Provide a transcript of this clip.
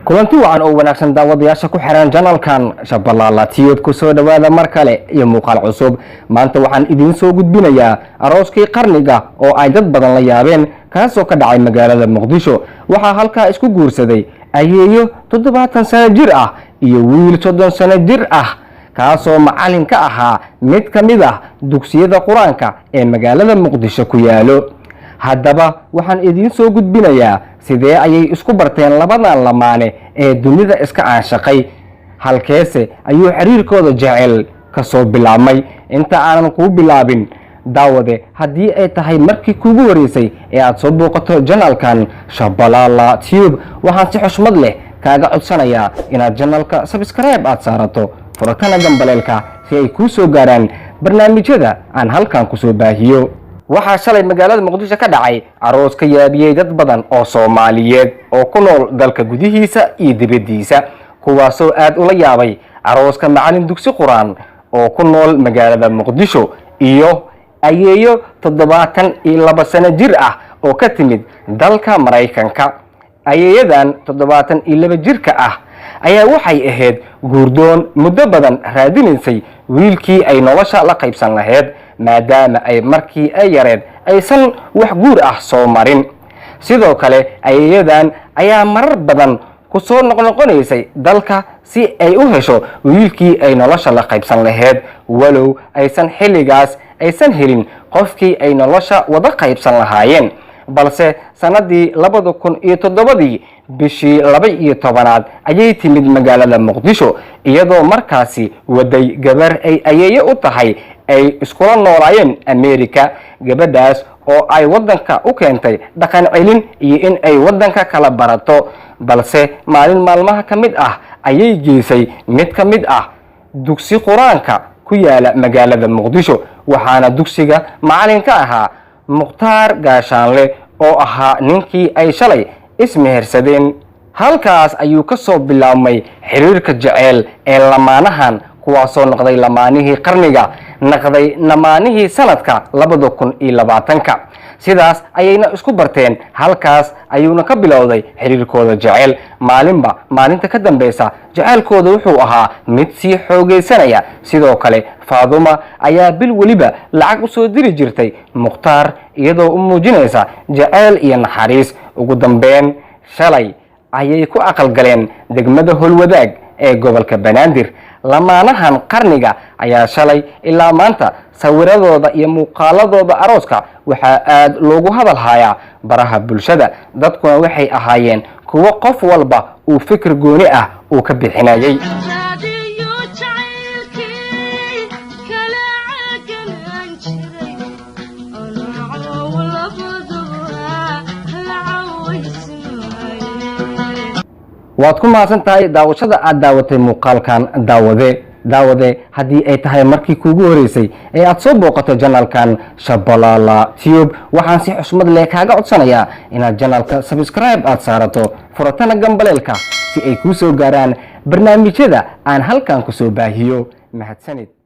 kulanti wacan oo wanaagsan daawadayaasha ku xiran channelkan Shabalala Tiyub ku soo dhawaada mar kale iyo muuqaal cusub. Maanta waxaan idin soo gudbinayaa arooskii qarniga oo ay dad badan la yaabeen kaasoo ka dhacay magaalada Muqdisho. Waxaa halkaa isku guursaday ayeeyo 70 sano jir ah iyo wiil 30 sano jir ah kaasoo macallin ka ahaa mid ka mid ah dugsiyada Quraanka ee magaalada Muqdisho ku yaalo. haddaba waxaan idin soo gudbinayaa sidee ayay isku barteen labadan lamaane ee dunida iska aanshaqay halkeese ayuu xiriirkooda jacayl ka soo bilaabmay. inta aanan ku bilaabin daawade haddii ay tahay markii kuugu horeysay ee aad soo booqato channelkan Shabalala Tiyub waxaan si xushmad leh kaaga codsanayaa inaad channelka subscribe aad saarato furatana gambaleelka si ay kuu soo gaaraan barnaamijyada aan halkan ku soo baahiyo. waxaa shalay magaalada Muqdisho ka dhacay aroos ka yaabiyay dad badan oo Soomaaliyeed oo ku nool dalka gudihiisa iyo dibadiisa kuwaasoo aad ula yaabay arooska macallin dugsi Quraan oo ku nool magaalada Muqdisho iyo ayeeyo 72 sano jir ah oo ka timid dalka Mareykanka. ayeeyadan 72 jirka ah ayaa waxay ahayd guurdoon muddo badan raadinaysay wiilkii ay nolosha la qaybsan lahayd maadaama ay markii ay yareed aysan wax guur ah soo marin. sidoo kale ayeeyadan ayaa marar badan ku soo noqnoqonaysay dalka si ay u hesho wiilkii ay nolosha la qaybsan lahayd walow aysan xilligaas aysan helin qofkii ay nolosha wada qaybsan lahaayeen. balse sanadii 2007 bishii 12 ayay timid magaalada Muqdisho iyadoo markaasi waday gabar ay ayeeyo u tahay ay iskula noolaayeen America. gabadhaas oo ay wadanka u keentay dhaqan celin iyo in ay wadanka kala barato balse maalin maalmaha ka mid ah ayay geysay mid ka mid ah dugsi Quraanka ku yaala magaalada Muqdisho waxaana dugsiga macallin ka ahaa Mukhtaar Gaashaanle oo ahaa ninkii ay shalay ismehersadeen. halkaas ayuu ka soo bilaabmay xiriirka jacayl ee lamaanahan kuwaasoo noqday lamaanihii qarniga noqday lamaanihii sanadka 2020 sidaas ayayna isku barteen. halkaas ayuuna ka bilowday xiriirkooda jacayl maalinba maalinta ka dambeysa jacaylkooda wuxuu ahaa mid sii xoogeysanaya. sidoo kale Faaduma ayaa bil waliba lacag u soo diri jirtay Mukhtaar iyadoo u muujinaysa jacayl iyo naxariis. ugu dambeyn shalay ayay ku aqal galeen degmada Holwadaag ee gobolka Banaadir. lamaanahan qarniga ayaa shalay ilaa maanta sawiradooda iyo muuqaaladooda arooska waxaa aad loogu hadal hayaa baraha bulshada. dadkuna waxay ahaayeen kuwo qof walba uu fikir gooni ah uu ka bixinayay. waad ku mahadsan tahay daawashada aad daawatay muuqaalkan daawade haddii ay tahay markii kuugu horeysay ee aad soo booqato channelkan Shabalala Tiyub waxaan si xushmad leh kaaga codsanayaa inaad channelka subscribe aad saarato furatana gambaleelka si ay kuu soo gaaraan barnaamijyada aan halkan ku soo baahiyo. mahadsanid.